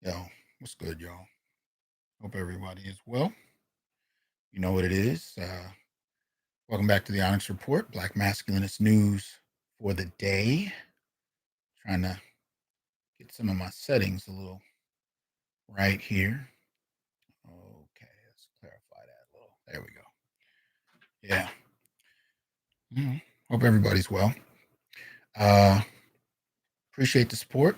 Yo, what's good, y'all? Hope everybody is well. You know what it is. Welcome back to the Onyx Report, Black Masculinist news for the day. Trying to get some of my settings a little right here. Okay, let's clarify that a little. There we go. Yeah. Hope everybody's well. Uh, Appreciate the support.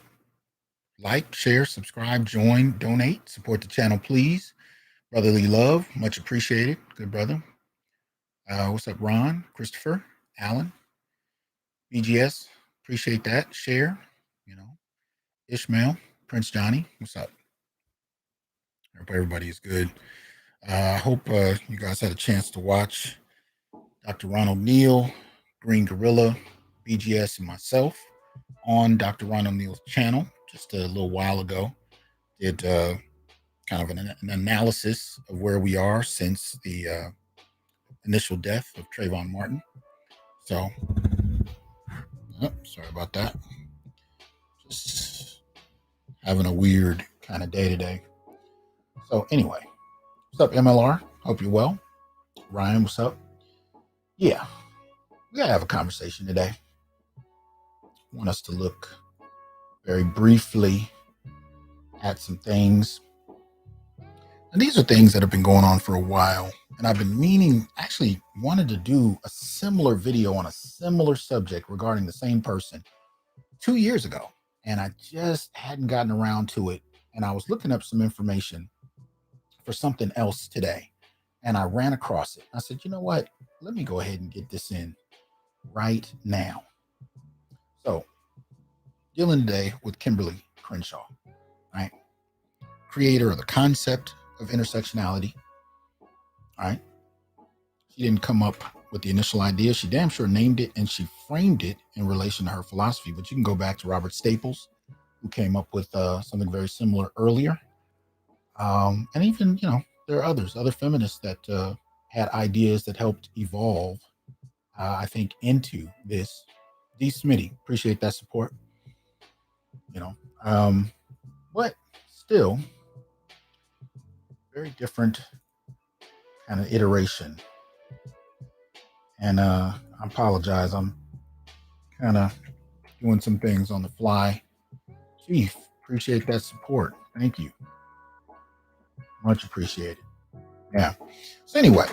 Like, share, subscribe, join, donate, support the channel, please. Brotherly love, much appreciated. Good brother. What's up, Ron, Christopher, Alan, BGS? Appreciate that. Share, you know, Ishmael, Prince Johnny. What's up? Hope everybody is good. I hope you guys had a chance to watch Dr. Ronald Neal, Green Gorilla, BGS, and myself on Dr. Ronald Neal's channel just a little while ago. Did kind of an analysis of where we are since the initial death of Trayvon Martin. So, sorry about that. Just having a weird kind of day today. So, anyway, what's up, MLR? Hope you're well. Ryan, what's up? Yeah, we gotta have a conversation today. I want us to look very briefly at some things. And these are things that have been going on for a while. And I've been actually wanted to do a similar video on a similar subject regarding the same person 2 years ago. And I just hadn't gotten around to it. And I was looking up some information for something else today. And I ran across it. I said, you know what? Let me go ahead and get this in right now. So, dealing today with Kimberlé Crenshaw, right? Creator of the concept of intersectionality. All right. She didn't come up with the initial idea. She damn sure named it and she framed it in relation to her philosophy. But you can go back to Robert Staples, who came up with something very similar earlier. And even, there are other feminists that had ideas that helped evolve, I think, into this. D. Smitty, appreciate that support. But still, very different kind of iteration. And I apologize. I'm kind of doing some things on the fly. Chief, appreciate that support. Thank you. Much appreciated. Yeah. So anyway,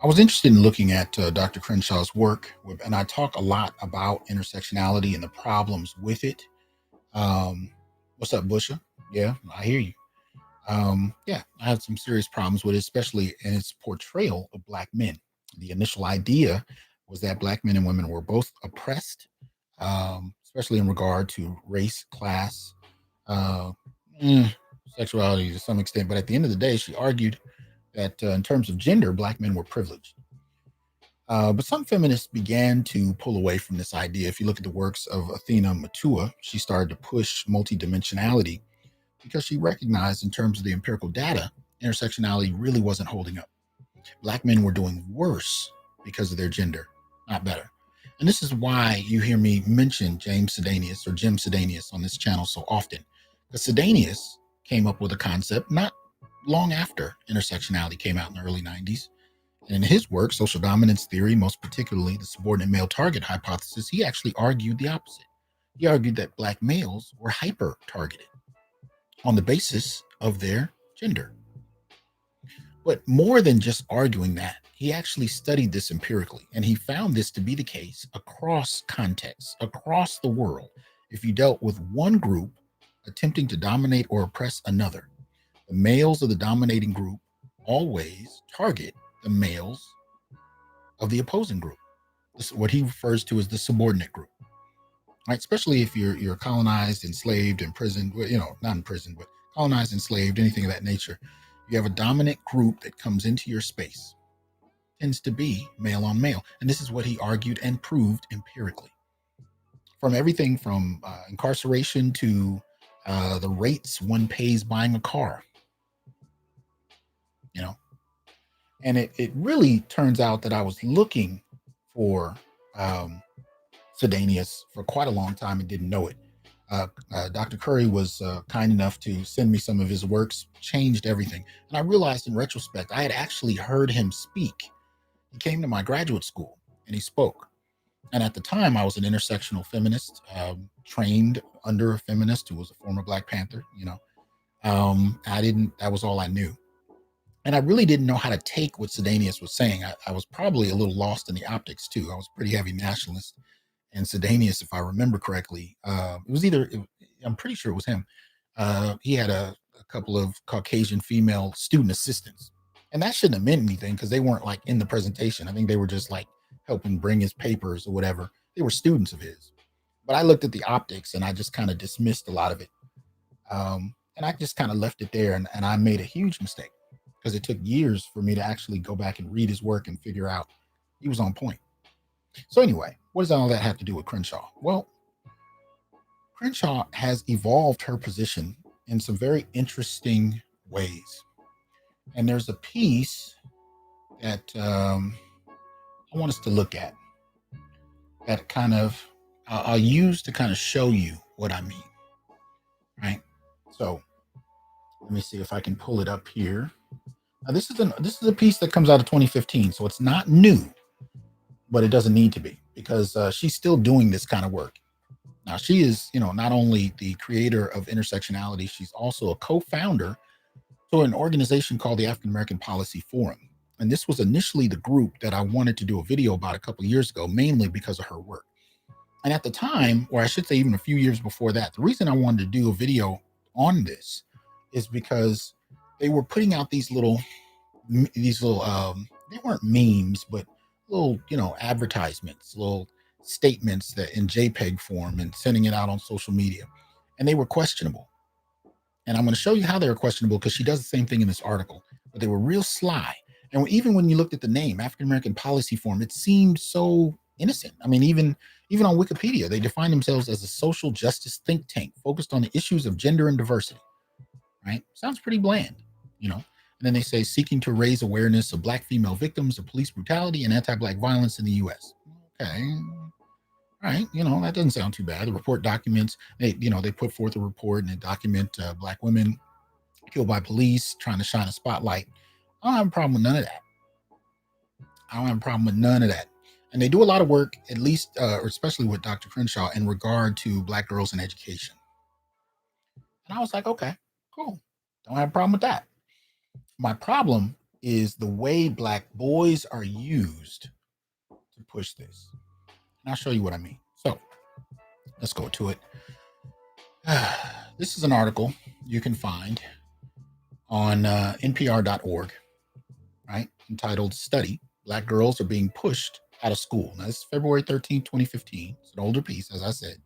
I was interested in looking at Dr. Crenshaw's work, and I talk a lot about intersectionality and the problems with it. What's up, Busha? Yeah, I hear you. Yeah, I had some serious problems with it, especially in its portrayal of Black men. The initial idea was that Black men and women were both oppressed, especially in regard to race, class, uh, sexuality to some extent. But at the end of the day, she argued that in terms of gender, Black men were privileged. But some feminists began to pull away from this idea. If you look at the works of Athena Matua, she started to push multidimensionality because she recognized, in terms of the empirical data, intersectionality really wasn't holding up. Black men were doing worse because of their gender, not better. And this is why you hear me mention James Sedanius or Jim Sedanius on this channel so often. Because Sedanius came up with a concept not long after intersectionality came out in the early 90s. And in his work, Social Dominance Theory, most particularly the subordinate male target hypothesis, he actually argued the opposite. He argued that Black males were hyper-targeted on the basis of their gender. But more than just arguing that, he actually studied this empirically, and he found this to be the case across contexts, across the world. If you dealt with one group attempting to dominate or oppress another, the males of the dominating group always target the males of the opposing group. This is what he refers to as the subordinate group. Right? Especially if you're colonized, enslaved, imprisoned, not imprisoned, but colonized, enslaved, anything of that nature. You have a dominant group that comes into your space, tends to be male on male. And this is what he argued and proved empirically. From everything from incarceration to the rates one pays buying a car. And it really turns out that I was looking for Sedanius for quite a long time and didn't know it. Dr. Curry was kind enough to send me some of his works, changed everything. And I realized in retrospect, I had actually heard him speak. He came to my graduate school and he spoke. And at the time, I was an intersectional feminist, trained under a feminist who was a former Black Panther. That was all I knew. And I really didn't know how to take what Sedanius was saying. I was probably a little lost in the optics too. I was pretty heavy nationalist. And Sedanius, if I remember correctly, I'm pretty sure it was him. He had a couple of Caucasian female student assistants. And that shouldn't have meant anything because they weren't like in the presentation. I think they were just like helping bring his papers or whatever. They were students of his. But I looked at the optics and I just kind of dismissed a lot of it. And I just kind of left it there. And I made a huge mistake because it took years for me to actually go back and read his work and figure out he was on point. So anyway, what does all that have to do with Crenshaw? Well, Crenshaw has evolved her position in some very interesting ways. And there's a piece that I want us to look at that kind of I'll use to kind of show you what I mean. Right? So let me see if I can pull it up here. Now this is a piece that comes out of 2015, so it's not new, but it doesn't need to be because she's still doing this kind of work. Now she is, not only the creator of intersectionality, she's also a co-founder to an organization called the African American Policy Forum. And this was initially the group that I wanted to do a video about a couple of years ago, mainly because of her work. And at the time, or I should say even a few years before that, the reason I wanted to do a video on this is because they were putting out these little they weren't memes, but little, advertisements, little statements that in JPEG form and sending it out on social media. And they were questionable. And I'm going to show you how they were questionable because she does the same thing in this article, but they were real sly. And even when you looked at the name, African American Policy Forum, it seemed so innocent. I mean, even on Wikipedia, they define themselves as a social justice think tank focused on the issues of gender and diversity. Right? Sounds pretty bland, And then they say seeking to raise awareness of Black female victims of police brutality and anti-Black violence in the U.S. Okay. All right. That doesn't sound too bad. The report documents, they put forth a report and they document Black women killed by police trying to shine a spotlight. I don't have a problem with none of that. And they do a lot of work, at least, or especially with Dr. Crenshaw, in regard to Black girls in education. And I was like, okay, cool. Don't have a problem with that. My problem is the way Black boys are used to push this. And I'll show you what I mean. So let's go to it. This is an article you can find on npr.org, right? Entitled Study, Black Girls Are Being Pushed Out of School. Now, this is February 13, 2015. It's an older piece, as I said.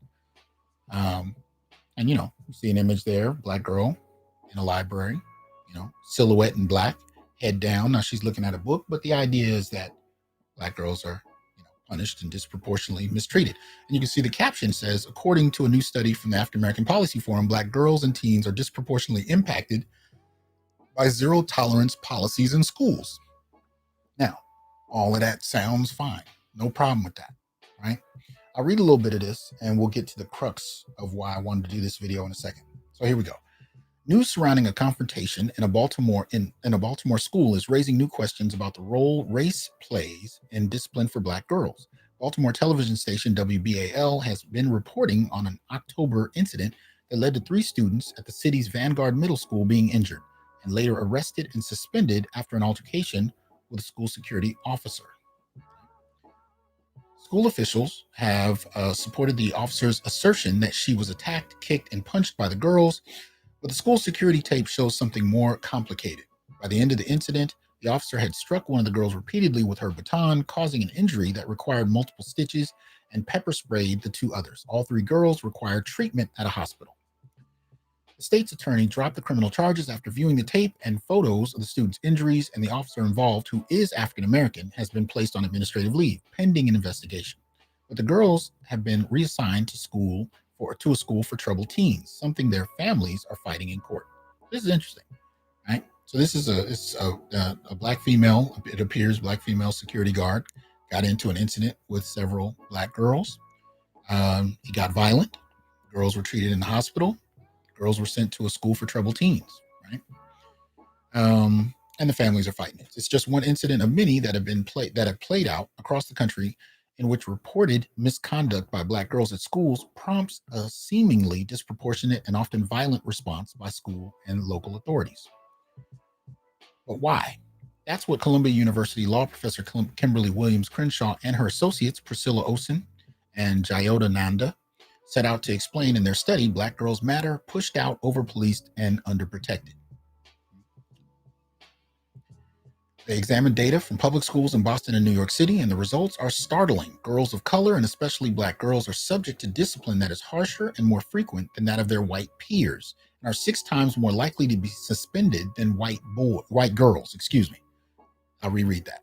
And, you see an image there, Black girl in a library, silhouette in black, head down. Now she's looking at a book, but the idea is that Black girls are punished and disproportionately mistreated. And you can see the caption says, according to a new study from the African American Policy Forum, Black girls and teens are disproportionately impacted by zero tolerance policies in schools. Now, all of that sounds fine. No problem with that, right? I'll read a little bit of this and we'll get to the crux of why I wanted to do this video in a second. So here we go. News surrounding a confrontation in a Baltimore school is raising new questions about the role race plays in discipline for Black girls. Baltimore television station WBAL has been reporting on an October incident that led to 3 students at the city's Vanguard Middle School being injured and later arrested and suspended after an altercation with a school security officer. School officials have supported the officer's assertion that she was attacked, kicked, and punched by the girls, but the school security tape shows something more complicated. By the end of the incident, the officer had struck one of the girls repeatedly with her baton, causing an injury that required multiple stitches, and pepper sprayed the 2 others. All 3 girls required treatment at a hospital. The state's attorney dropped the criminal charges after viewing the tape and photos of the students' injuries, and the officer involved, who is African American, has been placed on administrative leave, pending an investigation. But the girls have been reassigned to a school for troubled teens, something their families are fighting in court. This is interesting, right? So this is a Black female, it appears Black female security guard got into an incident with several Black girls. He got violent, Girls were treated in the hospital. Girls were sent to a school for troubled teens, right? And the families are fighting it. It's just one incident of many that have played out across the country in which reported misconduct by Black girls at schools prompts a seemingly disproportionate and often violent response by school and local authorities. But why? That's what Columbia University law professor Kimberlé Williams Crenshaw and her associates Priscilla Osen and Jayota Nanda set out to explain in their study, Black Girls Matter, pushed out, over-policed, and underprotected. They examined data from public schools in Boston and New York City, and the results are startling. Girls of color, and especially Black girls, are subject to discipline that is harsher and more frequent than that of their white peers, and are 6 times more likely to be suspended than white girls. I'll reread that.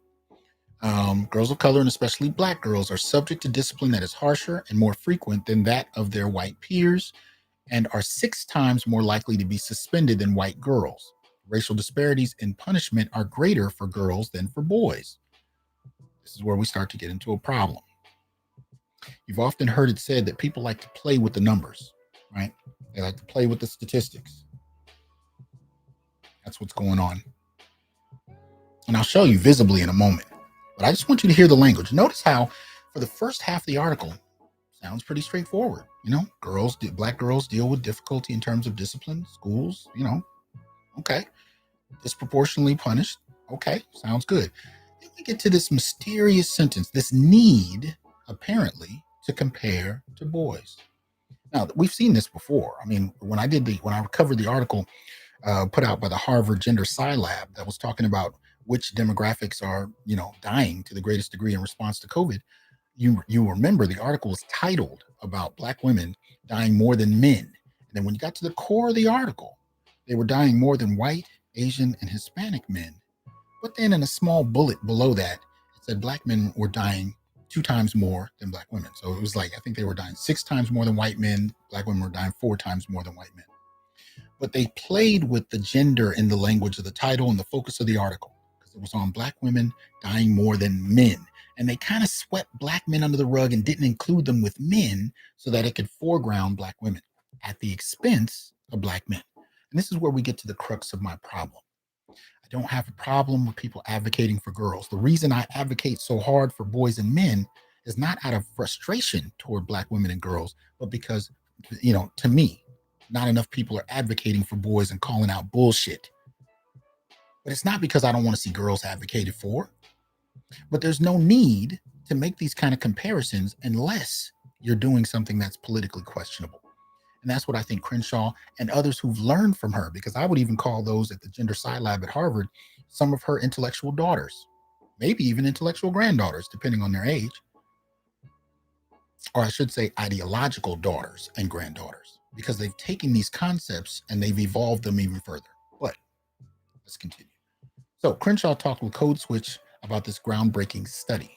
Girls of color, and especially Black girls, are subject to discipline that is harsher and more frequent than that of their white peers, and are 6 times more likely to be suspended than white girls. Racial disparities in punishment are greater for girls than for boys. This is where we start to get into a problem. You've often heard it said that people like to play with the numbers, right? They like to play with the statistics. That's what's going on. And I'll show you visibly in a moment. But I just want you to hear the language. Notice how, for the first half of the article, sounds pretty straightforward. Black girls deal with difficulty in terms of discipline, schools, okay. Disproportionately punished. Okay, sounds good. Then we get to this mysterious sentence, this need, apparently, to compare to boys. Now, we've seen this before. I mean, when I covered the article put out by the Harvard Gender Sci Lab that was talking about which demographics are, dying to the greatest degree in response to COVID, you remember the article was titled about Black women dying more than men. And then when you got to the core of the article, they were dying more than white, Asian, and Hispanic men. But then in a small bullet below that, it said Black men were dying 2 times more than Black women. So it was like, I think they were dying 6 times more than white men. Black women were dying 4 times more than white men. But they played with the gender in the language of the title and the focus of the article, because it was on Black women dying more than men. And they kind of swept Black men under the rug and didn't include them with men so that it could foreground Black women at the expense of Black men. And this is where we get to the crux of my problem. I don't have a problem with people advocating for girls. The reason I advocate so hard for boys and men is not out of frustration toward Black women and girls, but because, to me, not enough people are advocating for boys and calling out bullshit. But it's not because I don't want to see girls advocated for. But there's no need to make these kind of comparisons unless you're doing something that's politically questionable. And that's what I think Crenshaw and others who've learned from her, because I would even call those at the Gender Sci Lab at Harvard some of her intellectual daughters, maybe even intellectual granddaughters, depending on their age. Or I should say ideological daughters and granddaughters, because they've taken these concepts and they've evolved them even further. But let's continue. So Crenshaw talked with Code Switch about this groundbreaking study,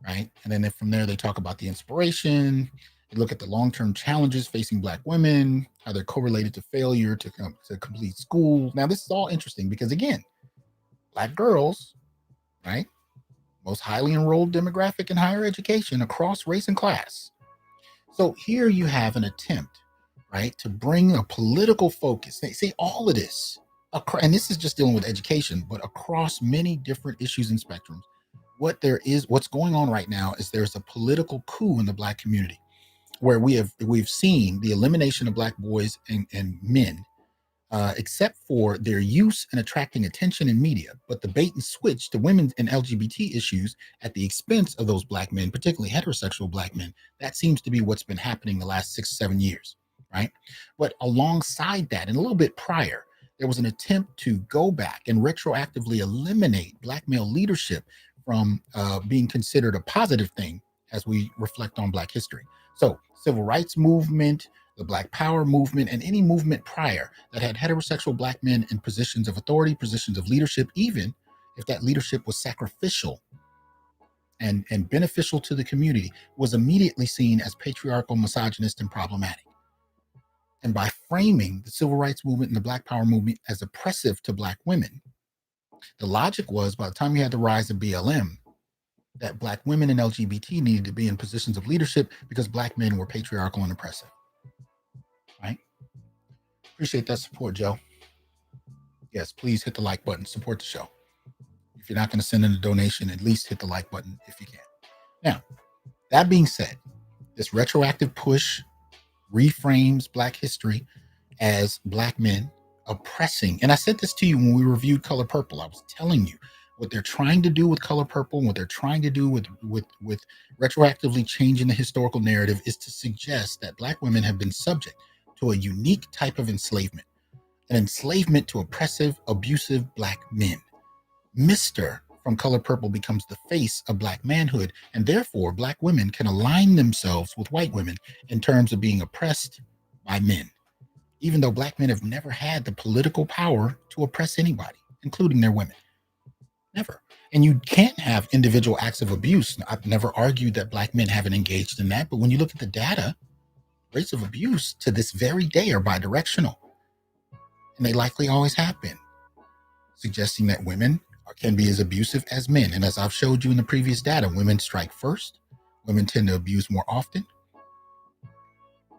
right? And then from there, they talk about the inspiration. They look at the long-term challenges facing Black women, how they're correlated to failure to complete school. Now, this is all interesting because, again, Black girls, right? Most highly enrolled demographic in higher education across race and class. So here you have an attempt, right, to bring a political focus. They say all of this, and this is just dealing with education, but across many different issues and spectrums. What's going on right now is there's a political coup in the Black community, where we've seen the elimination of Black boys and men, except for their use and attracting attention in media, but the bait and switch to women and LGBT issues at the expense of those Black men, particularly heterosexual Black men. That seems to be what's been happening the last 6-7 years, right? But alongside that, and a little bit prior, there was an attempt to go back and retroactively eliminate Black male leadership from being considered a positive thing as we reflect on Black history. So civil rights movement, the Black Power movement, and any movement prior that had heterosexual Black men in positions of authority, positions of leadership, even if that leadership was sacrificial and beneficial to the community, was immediately seen as patriarchal, misogynist, and problematic. And by framing the civil rights movement and the Black Power movement as oppressive to Black women, the logic was, by the time you had the rise of BLM, that Black women and LGBT needed to be in positions of leadership because Black men were patriarchal and oppressive. Appreciate that support, Joe. Yes, please hit the like button. Support the show. If you're not going to send in a donation, at least hit the like button if you can. Now, that being said, this retroactive push reframes Black history as Black men oppressing. And I said this to you when we reviewed Color Purple. I was telling you what they're trying to do with Color Purple, and what they're trying to do with retroactively changing the historical narrative is to suggest that Black women have been subject to a unique type of enslavement, an enslavement to oppressive, abusive Black men. Mr. from Color Purple becomes the face of Black manhood, and therefore Black women can align themselves with white women in terms of being oppressed by men, even though Black men have never had the political power to oppress anybody, including their women. Never. And you can't have individual acts of abuse. I've never argued that Black men haven't engaged in that, but when you look at the data, rates of abuse to this very day are bidirectional, and they likely always have been, suggesting that women can be as abusive as men. And as I've showed you in the previous data, women strike first. Women tend to abuse more often.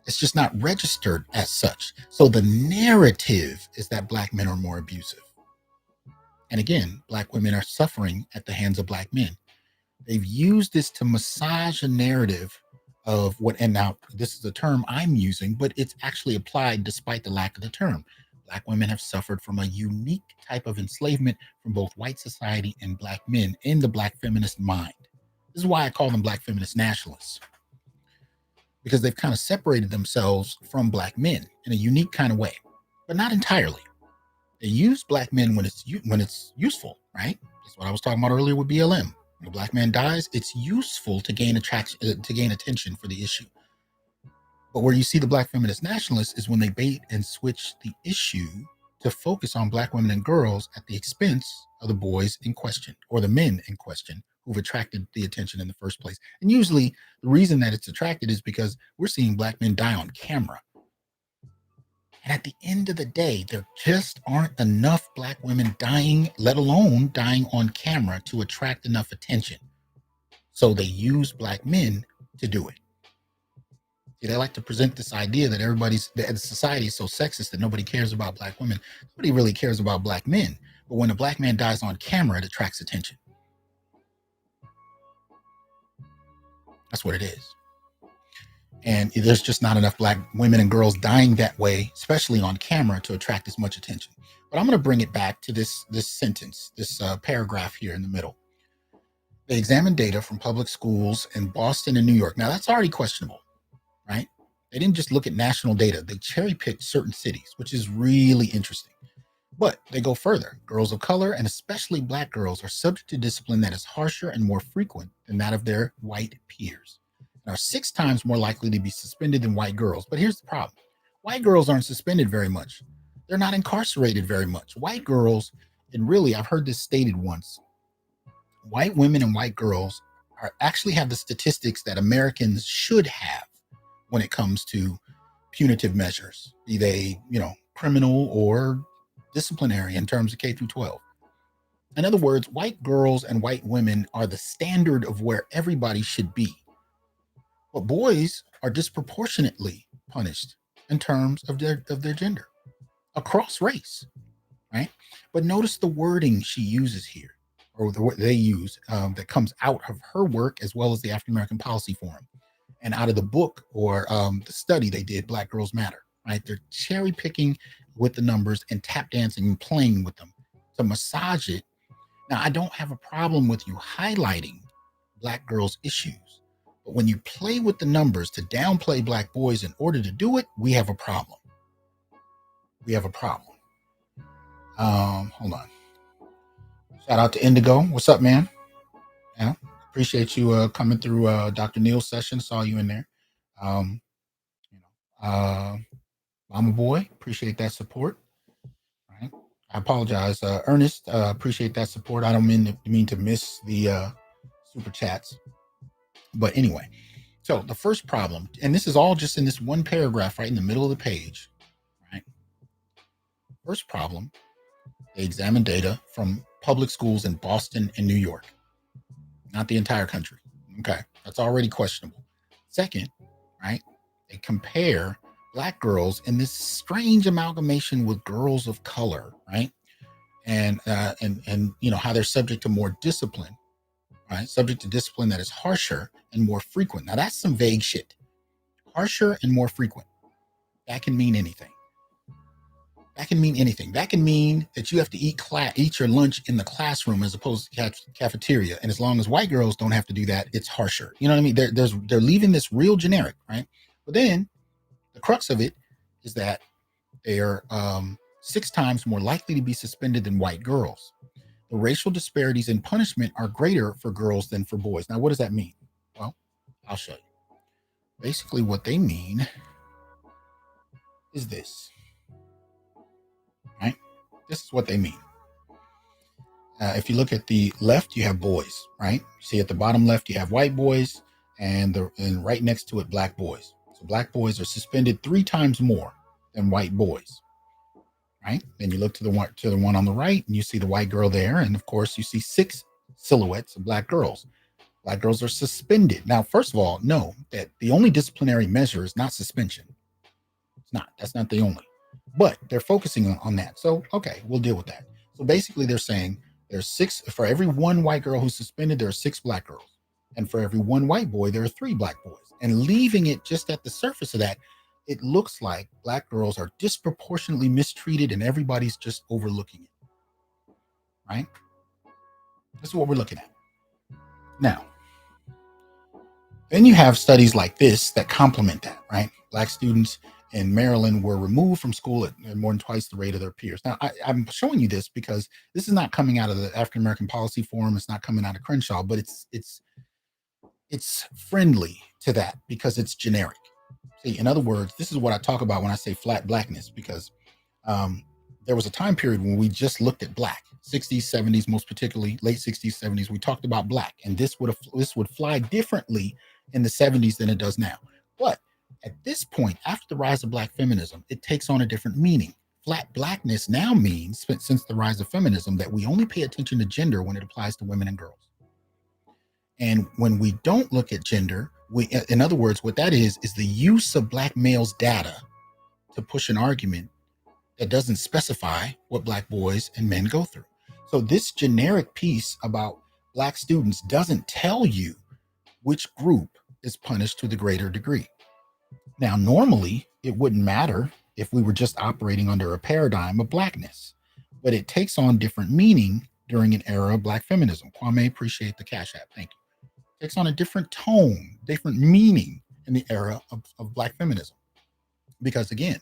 It's just not registered as such. So the narrative is that Black men are more abusive. And again, Black women are suffering at the hands of Black men. They've used this to massage a narrative of what, and now this is a term I'm using, but it's actually applied despite the lack of the term. Black women have suffered from a unique type of enslavement from both white society and Black men in the Black feminist mind. This is why I call them Black feminist nationalists, because they've kind of separated themselves from Black men in a unique kind of way, but not entirely. They use Black men when it's useful, right? That's what I was talking about earlier with BLM. When a Black man dies, it's useful to gain attention for the issue. But where you see the Black feminist nationalists is when they bait and switch the issue to focus on Black women and girls at the expense of the boys in question, or the men in question, who've attracted the attention in the first place. And usually the reason that it's attracted is because we're seeing Black men die on camera. And at the end of the day, there just aren't enough Black women dying, let alone dying on camera, to attract enough attention. So they use Black men to do it. They like to present this idea that that society is so sexist that nobody cares about Black women. Nobody really cares about Black men. But when a Black man dies on camera, it attracts attention. That's what it is. And there's just not enough Black women and girls dying that way, especially on camera, to attract as much attention. But I'm going to bring it back to this sentence, this paragraph here in the middle. They examined data from public schools in Boston and New York. Now, that's already questionable, right? They didn't just look at national data. They cherry-picked certain cities, which is really interesting. But they go further. Girls of color, and especially Black girls, are subject to discipline that is harsher and more frequent than that of their white peers, and are 6 times more likely to be suspended than white girls. But here's the problem. White girls aren't suspended very much. They're not incarcerated very much. White girls, and really, I've heard this stated once, white women and white girls actually have the statistics that Americans should have when it comes to punitive measures, be they, criminal or disciplinary in terms of K through 12. In other words, white girls and white women are the standard of where everybody should be. But boys are disproportionately punished in terms of their gender across race, right? But notice the wording she uses here, or the word they use, that comes out of her work as well as the African American Policy Forum, and out of the book or the study they did, Black Girls Matter, right? They're cherry picking with the numbers and tap dancing and playing with them to massage it. Now, I don't have a problem with you highlighting Black girls' issues, but when you play with the numbers to downplay Black boys in order to do it, we have a problem. We have a problem. Hold on. Shout out to Indigo. What's up, man? Yeah, appreciate you coming through Dr. Neal's session. Saw you in there. Mama Boy, appreciate that support. Right. I apologize, Ernest. Appreciate that support. I don't mean to miss the super chats, but anyway. So the first problem, and this is all just in this one paragraph right in the middle of the page, right? First problem, they examined data from public schools in Boston and New York, not the entire country. Okay, that's already questionable. Second, right, they compare black girls in this strange amalgamation with girls of color, right? And how they're subject to more discipline, right? Subject to discipline that is harsher and more frequent. Now that's some vague shit. Harsher and more frequent. That can mean anything. That can mean anything. That can mean that you have to eat your lunch in the classroom as opposed to cafeteria. And as long as white girls don't have to do that, it's harsher. You know what I mean? They're leaving this real generic, right? But then the crux of it is that they are 6 times more likely to be suspended than white girls. The racial disparities in punishment are greater for girls than for boys. Now, what does that mean? Well, I'll show you. Basically, what they mean is this, right? This is what they mean. If you look at the left, you have boys, right? See at the bottom left, you have white boys, and right next to it, black boys. So black boys are suspended 3 times more than white boys, right? Then you look to the one on the right, and you see the white girl there, and of course, you see 6 silhouettes of black girls. Black girls are suspended. Now, first of all, know that the only disciplinary measure is not suspension. It's not. That's not the only. But they're focusing on that. So, okay, we'll deal with that. So basically, they're saying there's 6 for every 1 white girl who's suspended. There are 6 black girls, and for every 1 white boy, there are 3 black boys. And leaving it just at the surface of that, it looks like black girls are disproportionately mistreated, and everybody's just overlooking it. Right? This is what we're looking at now. Then you have studies like this that complement that, right? Black students in Maryland were removed from school at more than twice the rate of their peers. Now, I'm showing you this because this is not coming out of the African American Policy Forum. It's not coming out of Crenshaw, but it's friendly to that because it's generic. See, in other words, this is what I talk about when I say flat blackness, because there was a time period when we just looked at black, 60s, 70s, most particularly late 60s, 70s. We talked about black, and this would fly differently in the 70s than it does now. But at this point, after the rise of black feminism, it takes on a different meaning. Flat blackness now means, since the rise of feminism, that we only pay attention to gender when it applies to women and girls. And when we don't look at gender, in other words, what that is the use of black males' data to push an argument that doesn't specify what black boys and men go through. So this generic piece about black students doesn't tell you which group is punished to the greater degree. Now, normally, it wouldn't matter if we were just operating under a paradigm of blackness, but it takes on different meaning during an era of black feminism. Kwame, appreciate the Cash App. Thank you. It takes on a different tone, different meaning in the era of black feminism. Because again,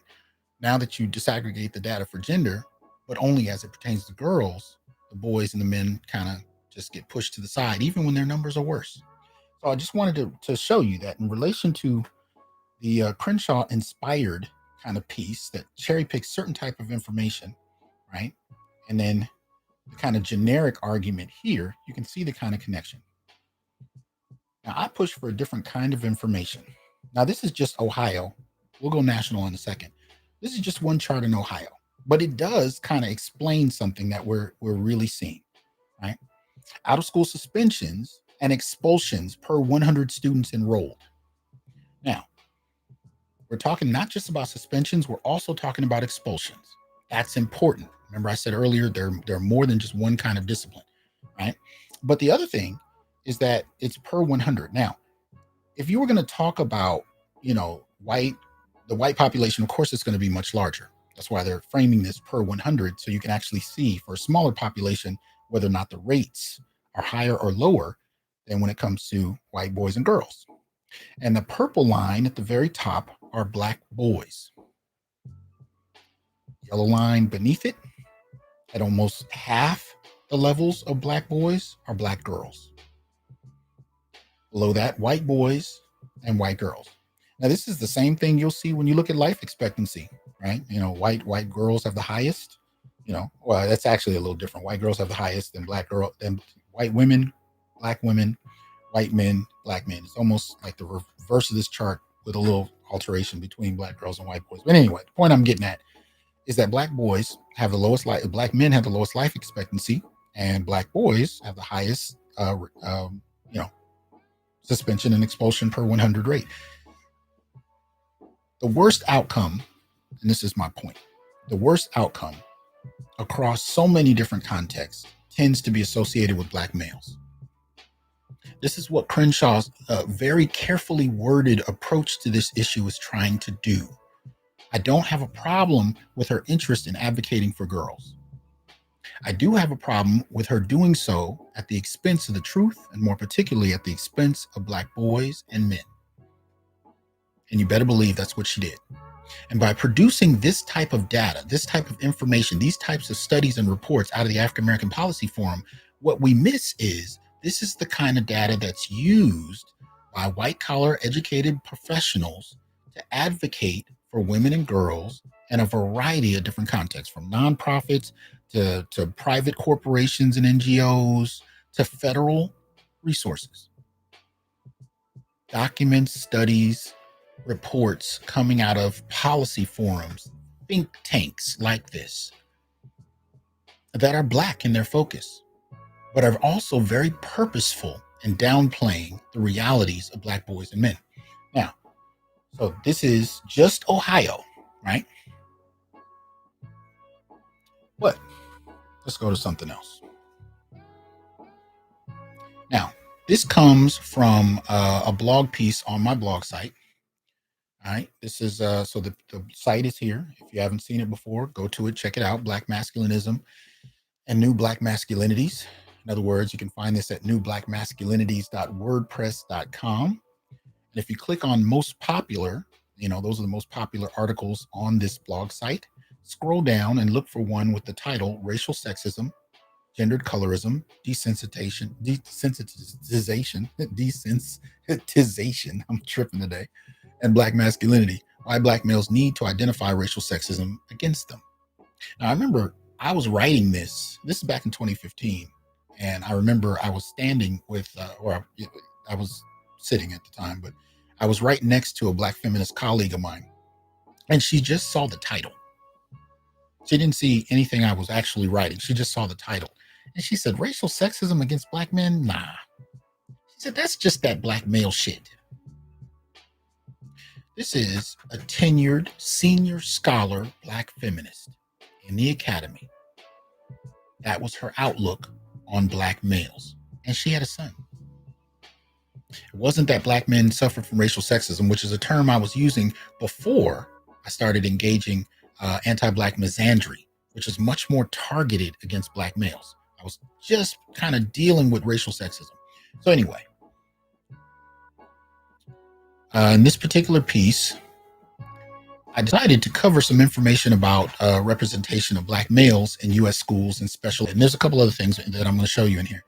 now that you disaggregate the data for gender, but only as it pertains to girls, the boys and the men kind of just get pushed to the side, even when their numbers are worse. So I just wanted to show you that in relation to the Crenshaw inspired kind of piece that cherry picks certain type of information, right? And then the kind of generic argument here, you can see the kind of connection. Now I push for a different kind of information. Now this is just Ohio. We'll go national in a second. This is just one chart in Ohio, but it does kind of explain something that we're really seeing, right? Out of school suspensions and expulsions per 100 students enrolled. Now, we're talking not just about suspensions, we're also talking about expulsions. That's important. Remember I said earlier, there are more than just one kind of discipline, right? But the other thing is that it's per 100. Now, if you were going to talk about, the white population, of course, it's going to be much larger. That's why they're framing this per 100, so you can actually see for a smaller population whether or not the rates are higher or lower than when it comes to white boys and girls. And the purple line at the very top are black boys. Yellow line beneath it, at almost half the levels of black boys, are black girls. Below that, white boys and white girls. Now, this is the same thing you'll see when you look at life expectancy, right? White girls have the highest. Well, that's actually a little different. White girls have the highest than white women, black women, white men, black men. It's almost like the reverse of this chart with a little alteration between black girls and white boys. But anyway, the point I'm getting at is that black boys have the lowest black men have the lowest life expectancy, and black boys have the highest, suspension and expulsion per 100 rate. The worst outcome, and this is my point, the worst outcome across so many different contexts tends to be associated with Black males. This is what Crenshaw's very carefully worded approach to this issue is trying to do. I don't have a problem with her interest in advocating for girls. I do have a problem with her doing so at the expense of the truth, and more particularly at the expense of Black boys and men. And you better believe that's what she did. And by producing this type of data, this type of information, these types of studies and reports out of the African American Policy Forum, what we miss is this is the kind of data that's used by white collar educated professionals to advocate for women and girls in a variety of different contexts, from nonprofits to private corporations and NGOs to federal resources. Documents, studies, reports coming out of policy forums, think tanks like this, that are Black in their focus, but are also very purposeful in downplaying the realities of Black boys and men. Now, so this is just Ohio, right? But let's go to something else. Now, this comes from a blog piece on my blog site. All right, this is so the site is here. If you haven't seen it before, go to it, check it out. Black Masculinism and New Black Masculinities. In other words, you can find this at newblackmasculinities.wordpress.com. And if you click on most popular, those are the most popular articles on this blog site. Scroll down and look for one with the title Racial Sexism, Gendered Colorism, Desensitization, I'm tripping today, and Black Masculinity, why Black males need to identify racial sexism against them. Now, I remember I was writing this is back in 2015, and I remember I was standing with, or I was sitting at the time, but I was right next to a Black feminist colleague of mine, and she just saw the title. She didn't see anything I was actually writing. She just saw the title. And she said, racial sexism against Black men? Nah. She said, that's just that Black male shit. This is a tenured senior scholar Black feminist in the academy. That was her outlook on Black males. And she had a son. It wasn't that Black men suffered from racial sexism, which is a term I was using before I started engaging anti-Black misandry, which is much more targeted against Black males. I was just kind of dealing with racial sexism. So anyway, in this particular piece, I decided to cover some information about representation of Black males in U.S. schools and special, and there's a couple other things that I'm going to show you in here.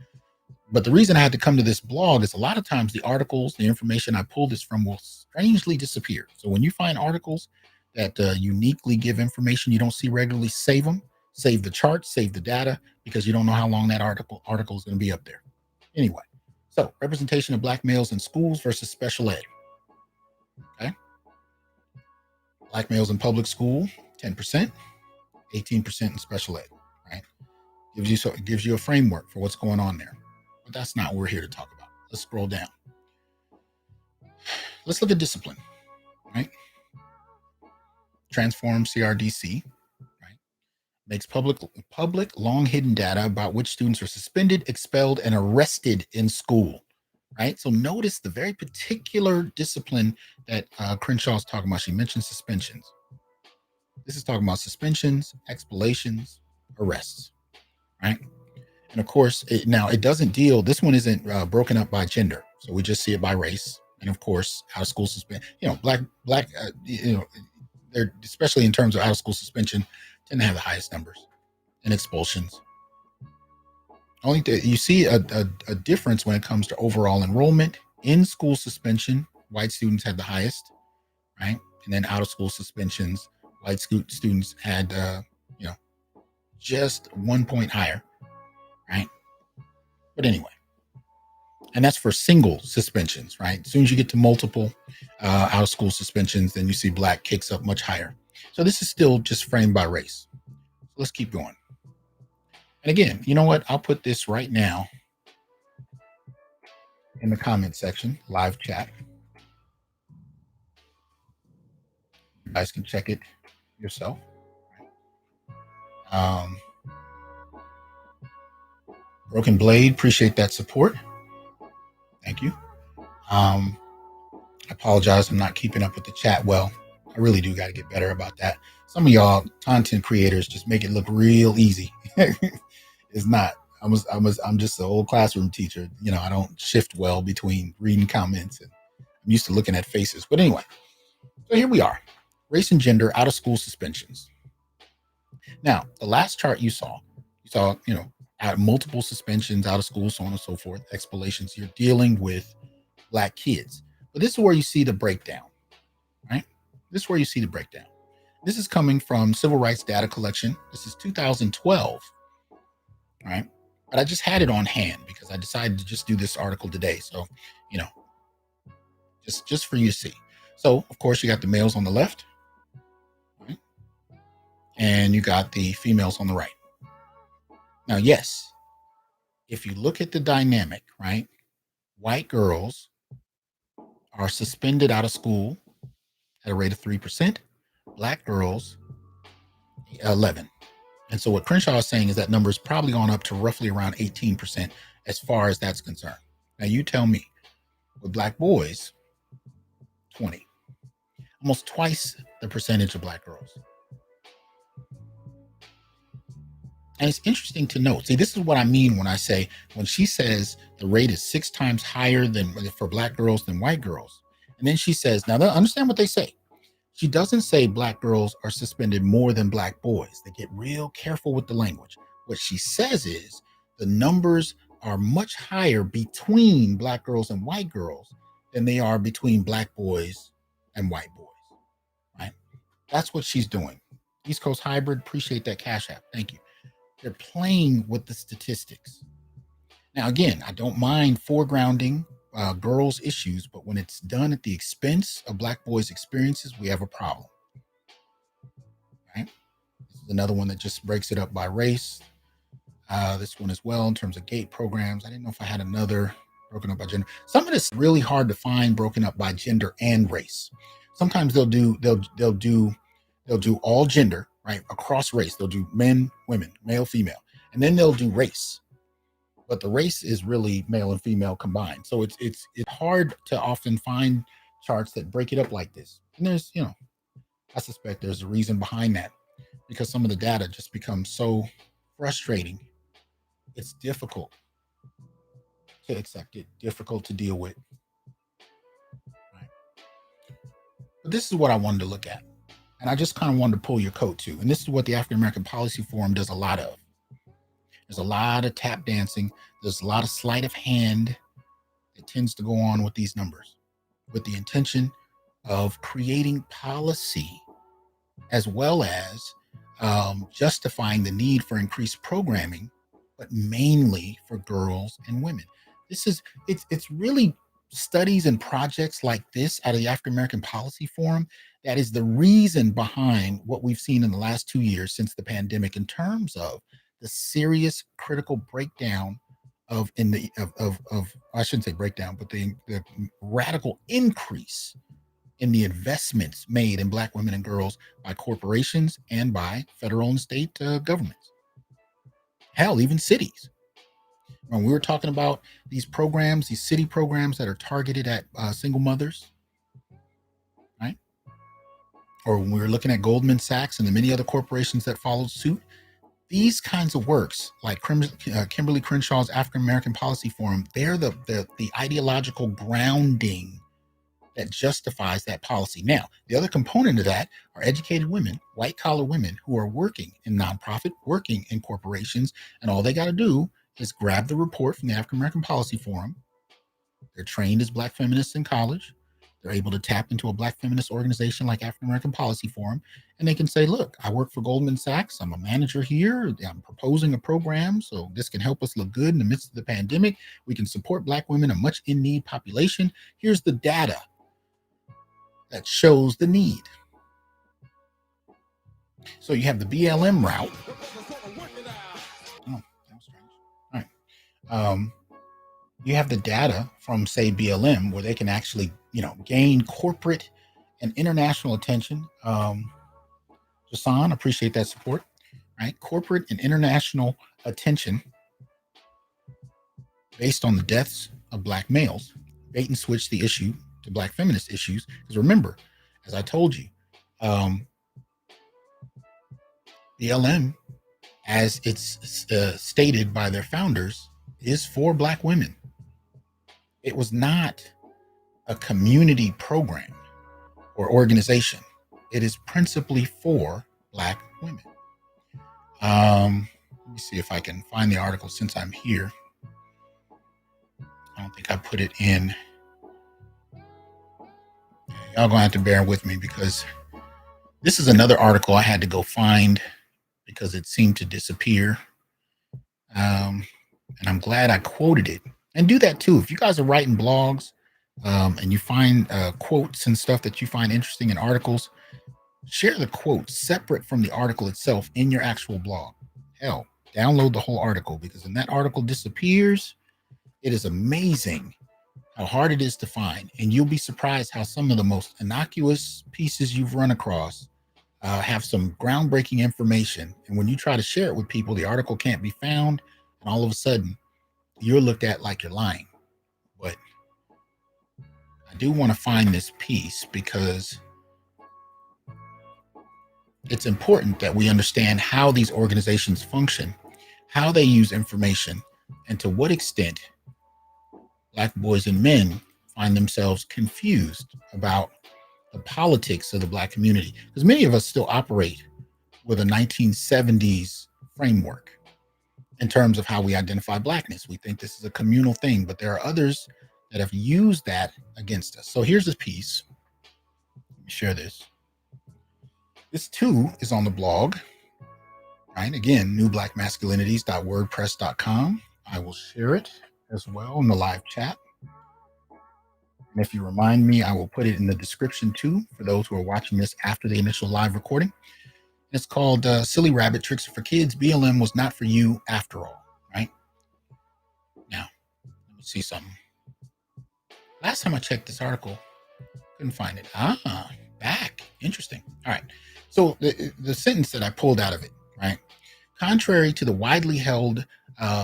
But the reason I had to come to this blog is a lot of times the articles, the information I pulled this from will strangely disappear. So when you find articles that uniquely give information you don't see regularly, save them, save the charts, save the data, because you don't know how long that article is going to be up there. Anyway, so representation of Black males in schools versus special ed. Okay. Black males in public school, 10%, 18% in special ed, right? It gives you a framework for what's going on there. But that's not what we're here to talk about. Let's scroll down. Let's look at discipline, right? Transform CRDC, right? Makes public long hidden data about which students are suspended, expelled, and arrested in school, right? So notice the very particular discipline that Crenshaw is talking about. She mentioned suspensions. This is talking about suspensions, expulations, arrests, right? And of course, it doesn't deal, this one isn't broken up by gender. So we just see it by race. And of course, out of school suspension, Black, they're, especially in terms of out of school suspension, tend to have the highest numbers and expulsions. Only you see a difference when it comes to overall enrollment. In school suspension, white students had the highest, right? And then out of school suspensions, white students had, just 1 point higher, right? But anyway, and that's for single suspensions, right? As soon as you get to multiple out of school suspensions, then you see Black kicks up much higher. So this is still just framed by race. So let's keep going. And again, you know what? I'll put this right now in the comment section, live chat. You guys can check it yourself. Um, Broken Blade, appreciate that support. Thank you. I apologize, I'm not keeping up with the chat well. I really do got to get better about that. Some of y'all content creators just make it look real easy. It's not. I'm just an old classroom teacher. You know, I don't shift well between reading comments, and I'm used to looking at faces. But anyway, so here we are. Race and gender out of school suspensions. Now, the last chart you saw, you know, multiple suspensions out of school, so on and so forth, expilations. You're dealing with Black kids. But this is where you see the breakdown, right? This is where you see the breakdown. This is coming from Civil Rights Data Collection. This is 2012, right? But I just had it on hand because I decided to just do this article today. So, you know, just for you to see. So, of course, you got the males on the left, right? And you got the females on the right. Now, yes, if you look at the dynamic, right? White girls are suspended out of school at a rate of 3%. Black girls, 11. And so what Crenshaw is saying is that number is probably gone up to roughly around 18% as far as that's concerned. Now you tell me, with Black boys, 20. Almost twice the percentage of Black girls. And it's interesting to note. See, this is what I mean when I say, when she says the rate is 6 times higher than for Black girls than white girls. And then she says, now understand what they say. She doesn't say Black girls are suspended more than Black boys. They get real careful with the language. What she says is the numbers are much higher between Black girls and white girls than they are between Black boys and white boys, right? That's what she's doing. East Coast Hybrid, appreciate that Cash App. Thank you. They're playing with the statistics. Now, again, I don't mind foregrounding girls' issues, but when it's done at the expense of Black boys' experiences, we have a problem. Right? This is another one that just breaks it up by race. This one as well in terms of GATE programs. I didn't know if I had another broken up by gender. Some of this is really hard to find broken up by gender and race. Sometimes they'll do all gender, right, across race. They'll do men, women, male, female, and then they'll do race. But the race is really male and female combined. So it's hard to often find charts that break it up like this. And there's, you know, I suspect there's a reason behind that, because some of the data just becomes so frustrating. It's difficult to accept it, difficult to deal with. Right? But this is what I wanted to look at. And I just kind of wanted to pull your coat too. And this is what the African American Policy Forum does a lot of. There's a lot of tap dancing. There's a lot of sleight of hand that tends to go on with these numbers, with the intention of creating policy as well as justifying the need for increased programming, but mainly for girls and women. It's really studies and projects like this out of the African American Policy Forum that is the reason behind what we've seen in the last 2 years since the pandemic in terms of the serious critical breakdown I shouldn't say breakdown, but the radical increase in the investments made in Black women and girls by corporations and by federal and state governments. Hell, even cities. When we were talking about these programs, these city programs that are targeted at single mothers, right? Or when we were looking at Goldman Sachs and the many other corporations that followed suit, these kinds of works, like Kimberly Crenshaw's African American Policy Forum, they're the ideological grounding that justifies that policy. Now, the other component of that are educated women, white collar women who are working in nonprofit, working in corporations, and all they got to do is grab the report from the African American Policy Forum. They're trained as Black feminists in college. They're able to tap into a Black feminist organization like African American Policy Forum, and they can say, look, I work for Goldman Sachs. I'm a manager here. I'm proposing a program, so this can help us look good in the midst of the pandemic. We can support Black women, a much in need population. Here's the data that shows the need. So you have the BLM route. Oh, that was strange. All right. You have the data from, say, BLM, where they can actually, gain corporate and international attention. Hasan, appreciate that support. Right, corporate and international attention based on the deaths of Black males. Bait and switch the issue to Black feminist issues. Because remember, as I told you, BLM, as it's stated by their founders, is for Black women. It was not a community program or organization. It is principally for Black women. Let me see if I can find the article since I'm here. I don't think I put it in. Y'all gonna have to bear with me because this is another article I had to go find because it seemed to disappear. And I'm glad I quoted it. And do that too. If you guys are writing blogs and you find quotes and stuff that you find interesting in articles, share the quotes separate from the article itself in your actual blog. Hell, download the whole article, because when that article disappears, it is amazing how hard it is to find. And you'll be surprised how some of the most innocuous pieces you've run across have some groundbreaking information. And when you try to share it with people, the article can't be found. And all of a sudden, you're looked at like you're lying. But I do want to find this piece because it's important that we understand how these organizations function, how they use information, and to what extent Black boys and men find themselves confused about the politics of the Black community. Because many of us still operate with a 1970s framework in terms of how we identify Blackness. We think this is a communal thing, but there are others that have used that against us. So here's this piece. Let me share this. This too is on the blog, right? Again, newblackmasculinities.wordpress.com. I will share it as well in the live chat. And if you remind me, I will put it in the description too for those who are watching this after the initial live recording. It's called Silly Rabbit Tricks for Kids. BLM was not for you after all, right? Now, let me see something. Last time I checked this article, couldn't find it. Back. Interesting. All right. So the sentence that I pulled out of it, right? Contrary to the widely held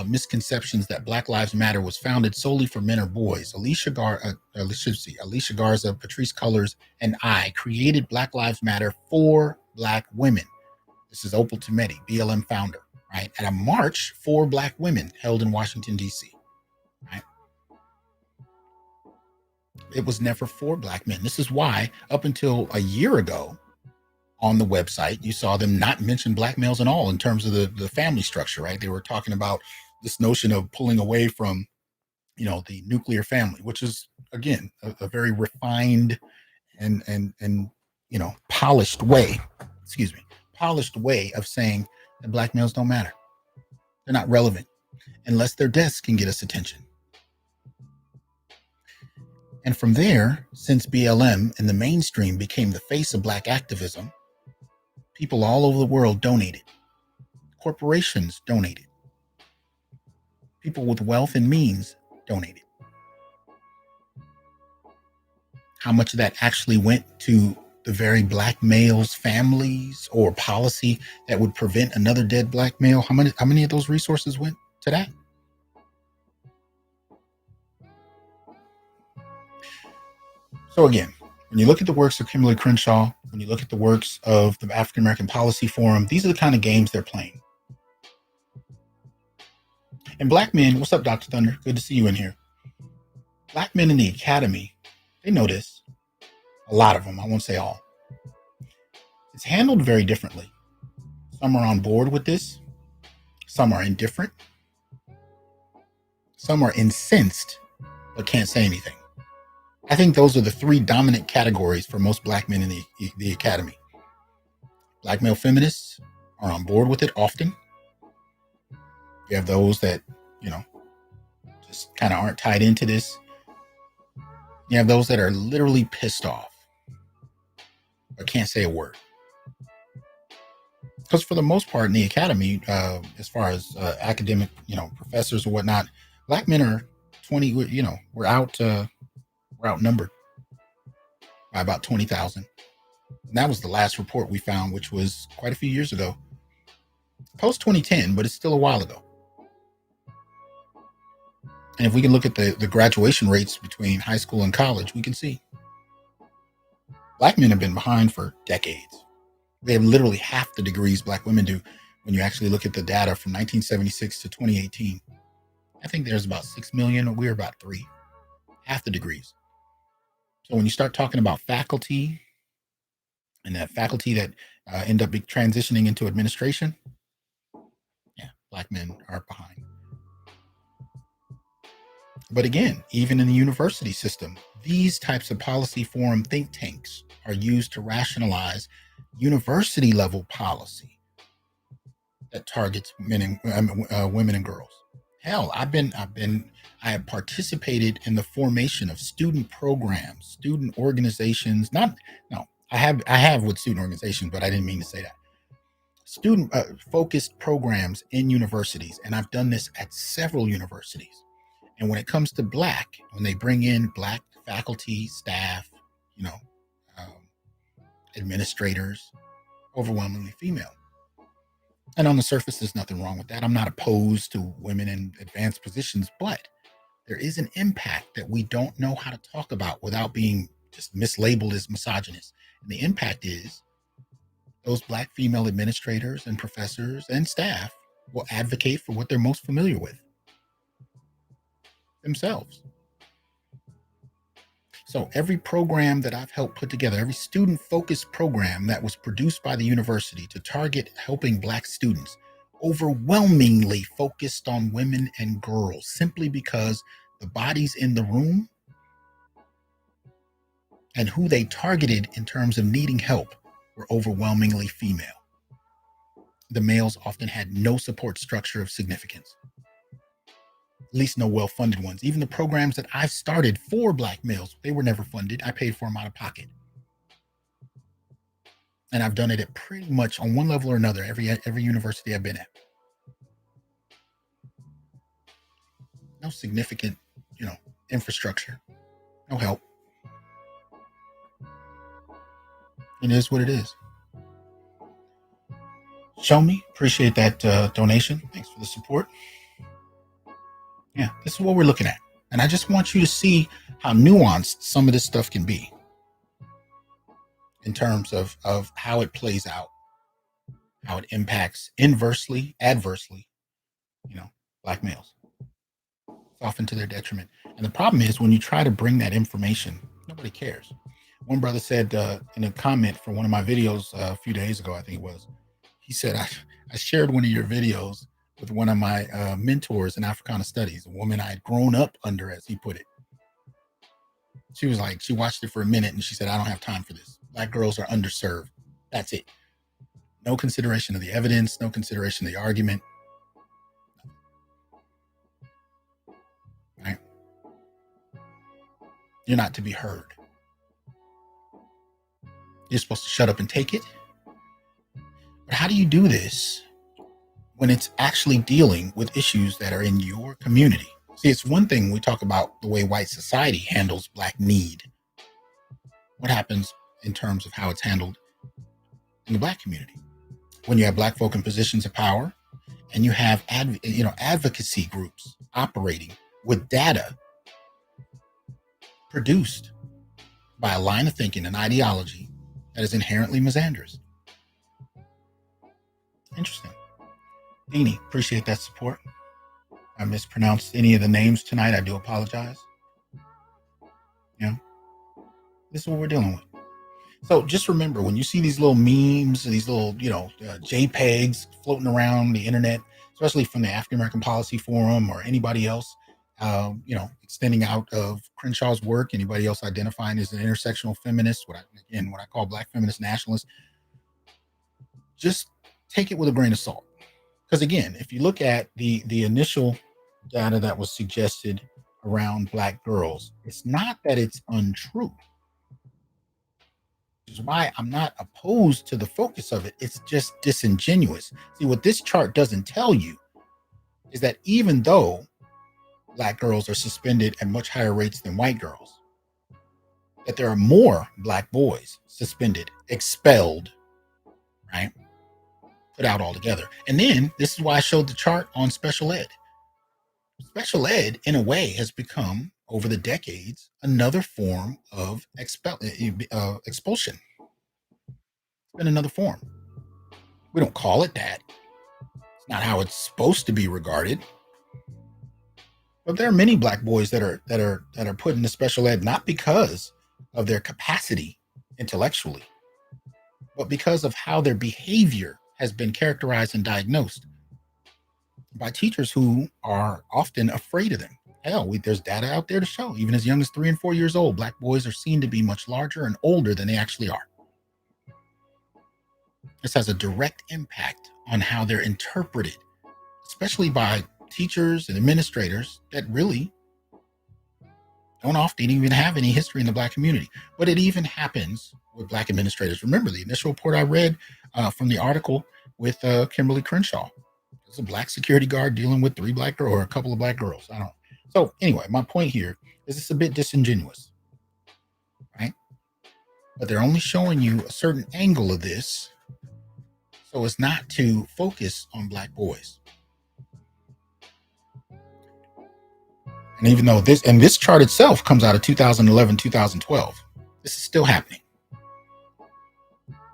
misconceptions that Black Lives Matter was founded solely for men or boys, Alicia Garza, Patrisse Cullors, and I created Black Lives Matter for Black women. This is Opal Tometi, BLM founder, right? At a march for Black women held in Washington, D.C., right? It was never for Black men. This is why up until a year ago on the website, you saw them not mention Black males at all in terms of the family structure, right? They were talking about this notion of pulling away from, the nuclear family, which is, again, a very refined and polished way of saying that Black males don't matter. They're not relevant unless their deaths can get us attention. And from there, since BLM in the mainstream became the face of Black activism, people all over the world donated. Corporations donated. People with wealth and means donated. How much of that actually went to the very Black males' families or policy that would prevent another dead Black male? How many of those resources went to that? So again, when you look at the works of Kimberlé Crenshaw, when you look at the works of the African American Policy Forum, these are the kind of games they're playing. And Black men, what's up, Dr. Thunder? Good to see you in here. Black men in the academy, they know this. A lot of them, I won't say all. It's handled very differently. Some are on board with this. Some are indifferent. Some are incensed, but can't say anything. I think those are the three dominant categories for most Black men in the academy. Black male feminists are on board with it often. You have those that, just kind of aren't tied into this. You have those that are literally pissed off but can't say a word. Because for the most part in the academy, as far as academic, professors or whatnot, Black men are 20, we're outnumbered. by about 20,000. And that was the last report we found, which was quite a few years ago. Post 2010, but it's still a while ago. And if we can look at the graduation rates between high school and college, we can see Black men have been behind for decades. They have literally half the degrees Black women do when you actually look at the data from 1976 to 2018. I think there's about 6 million, we're about 3, half the degrees. So when you start talking about faculty and that faculty that end up transitioning into administration, yeah, Black men are behind. But again, even in the university system, these types of policy forum think tanks are used to rationalize university level policy that targets women and girls. Hell, I have participated in the formation of student programs, student organizations. I have with student organizations, but I didn't mean to say that. Student focused programs in universities, and I've done this at several universities. And when it comes to Black, when they bring in Black faculty, staff, administrators, overwhelmingly female. And on the surface, there's nothing wrong with that. I'm not opposed to women in advanced positions, but there is an impact that we don't know how to talk about without being just mislabeled as misogynist. And the impact is those Black female administrators and professors and staff will advocate for what they're most familiar with themselves. So every program that I've helped put together, every student-focused program that was produced by the university to target helping Black students, overwhelmingly focused on women and girls, simply because the bodies in the room and who they targeted in terms of needing help were overwhelmingly female. The males often had no support structure of significance. At least no well-funded ones. Even the programs that I've started for Black males, they were never funded. I paid for them out of pocket. And I've done it at pretty much on one level or another, every university I've been at. No significant, infrastructure. No help. It is what it is. Show me. Appreciate that donation. Thanks for the support. Yeah, this is what we're looking at. And I just want you to see how nuanced some of this stuff can be in terms of how it plays out, how it impacts adversely, Black males. It's often to their detriment. And the problem is when you try to bring that information, nobody cares. One brother said in a comment for one of my videos a few days ago, I think it was, he said, I shared one of your videos with one of my mentors in Africana Studies, a woman I had grown up under, as he put it. She was like, she watched it for a minute and she said, I don't have time for this. Black girls are underserved. That's it. No consideration of the evidence, no consideration of the argument. Right? You're not to be heard. You're supposed to shut up and take it. But how do you do this when it's actually dealing with issues that are in your community? See, it's one thing we talk about the way white society handles Black need. What happens in terms of how it's handled in the Black community? When you have Black folk in positions of power and you have advocacy groups operating with data produced by a line of thinking and ideology that is inherently misandrous. Interesting. Deanie, appreciate that support. I mispronounced any of the names tonight. I do apologize. This is what we're dealing with. So just remember, when you see these little memes, these little, JPEGs floating around the internet, especially from the African American Policy Forum or anybody else, extending out of Crenshaw's work, anybody else identifying as an intersectional feminist, what I call Black feminist nationalist, just take it with a grain of salt. Because again, if you look at the initial data that was suggested around Black girls, it's not that it's untrue. Which is why I'm not opposed to the focus of it. It's just disingenuous. See, what this chart doesn't tell you is that even though Black girls are suspended at much higher rates than white girls, that there are more black boys suspended, expelled, right? Put out altogether. And then this is why I showed the chart on special ed. Special ed, in a way, has become, over the decades, another form of expulsion. It's been another form. We don't call it that. It's not how it's supposed to be regarded. But there are many black boys that are put into special ed not because of their capacity intellectually, but because of how their behavior has been characterized and diagnosed by teachers who are often afraid of them. Hell, there's data out there to show, even as young as 3 and 4 years old, black boys are seen to be much larger and older than they actually are. This has a direct impact on how they're interpreted, especially by teachers and administrators that really don't often even have any history in the black community. But it even happens with black administrators. Remember the initial report I read from the article with Kimberlé Crenshaw. It's a black security guard dealing with 3 black girls or a couple of black girls. I don't know. So anyway, my point here is it's a bit disingenuous, right? But they're only showing you a certain angle of this so as not to focus on black boys. And even though this chart itself comes out of 2011, 2012, this is still happening.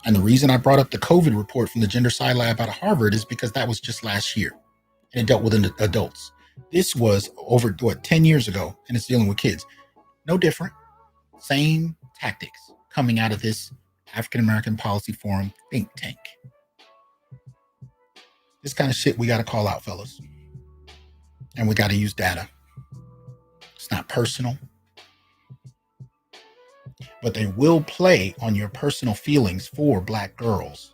And the reason I brought up the COVID report from the Gender Sci Lab out of Harvard is because that was just last year. And it dealt with adults. This was over 10 years ago, and it's dealing with kids. No different. Same tactics coming out of this African American Policy Forum think tank. This kind of shit we got to call out, fellas. And we got to use data. It's not personal. But they will play on your personal feelings for black girls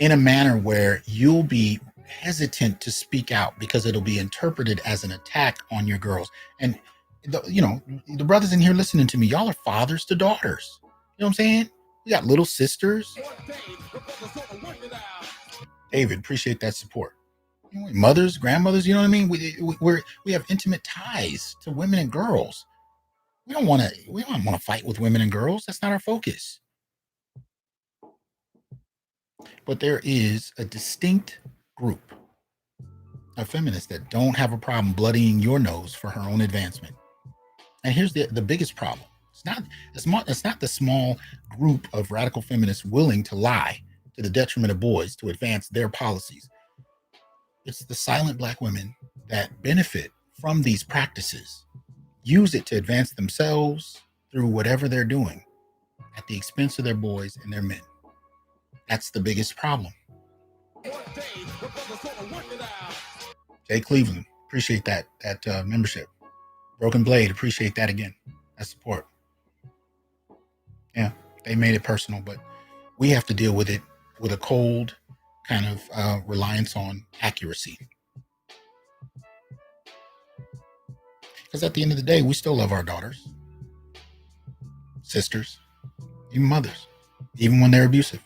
in a manner where you'll be hesitant to speak out because it'll be interpreted as an attack on your girls. And the brothers in here listening to me, y'all are fathers to daughters. You know what I'm saying? We got little sisters. David, appreciate that support. Mothers, grandmothers, you know what I mean? We have intimate ties to women and girls. We don't want to fight with women and girls. That's not our focus. But there is a distinct group of feminists that don't have a problem bloodying your nose for her own advancement. And here's the biggest problem. It's not the small group of radical feminists willing to lie to the detriment of boys to advance their policies. It's the silent black women that benefit from these practices, use it to advance themselves through whatever they're doing at the expense of their boys and their men. That's the biggest problem. Jay Cleveland, appreciate that membership. Broken Blade, appreciate that again. That support. Yeah, they made it personal, but we have to deal with it with a cold kind of reliance on accuracy. Because at the end of the day, we still love our daughters, sisters, even mothers, even when they're abusive.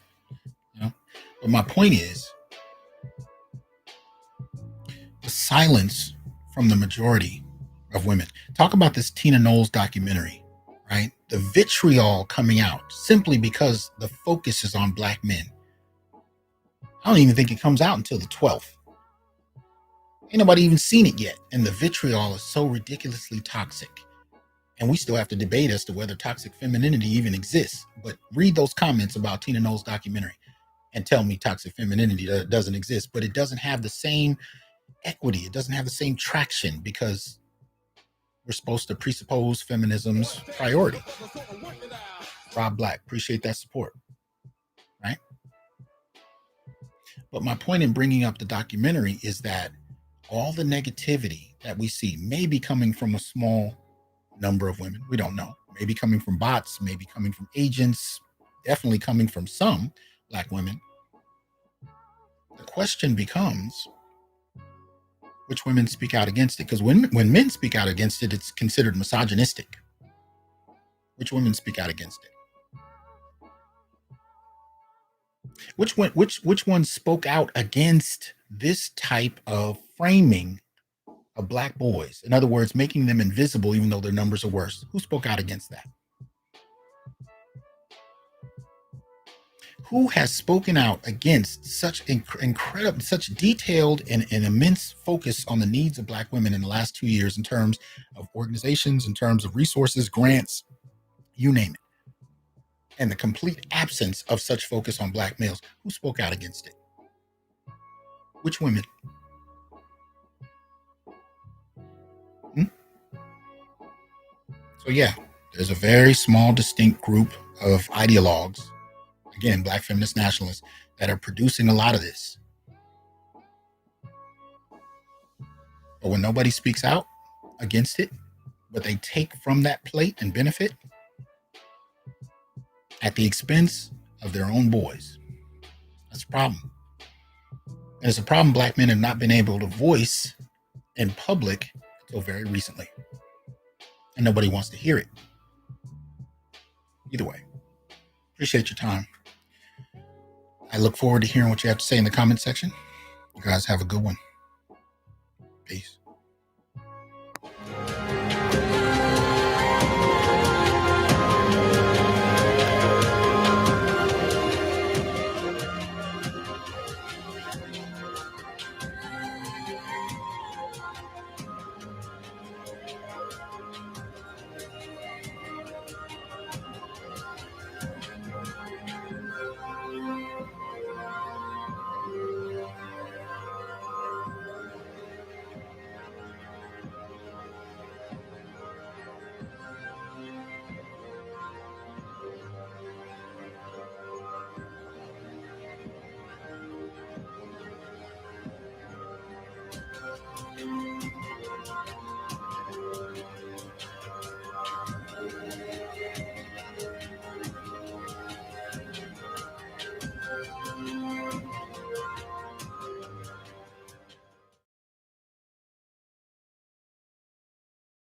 But my point is, the silence from the majority of women. Talk about this Tina Knowles documentary, right? The vitriol coming out simply because the focus is on black men. I don't even think it comes out until the 12th. Ain't nobody even seen it yet. And the vitriol is so ridiculously toxic. And we still have to debate as to whether toxic femininity even exists. But read those comments about Tina Knowles' documentary and tell me toxic femininity doesn't exist. But it doesn't have the same equity. It doesn't have the same traction because we're supposed to presuppose feminism's priority. Rob Black, appreciate that support. Right? But my point in bringing up the documentary is that all the negativity that we see may be coming from a small number of women. We don't know. Maybe coming from bots, maybe coming from agents, definitely coming from some black women. The question becomes, which women speak out against it? Because when men speak out against it, it's considered misogynistic. Which women speak out against it? Which one spoke out against this type of framing of black boys. In other words, making them invisible even though their numbers are worse. Who spoke out against that? Who has spoken out against such incredible, such detailed and immense focus on the needs of black women in the last 2 years in terms of organizations, in terms of resources, grants, you name it, and the complete absence of such focus on black males? Who spoke out against it? Which women? So yeah, there's a very small, distinct group of ideologues, again, black feminist nationalists, that are producing a lot of this. But when nobody speaks out against it, but they take from that plate and benefit at the expense of their own boys, that's a problem. And it's a problem black men have not been able to voice in public until very recently. And nobody wants to hear it. Either way, appreciate your time. I look forward to hearing what you have to say in the comment section. You guys have a good one. Peace.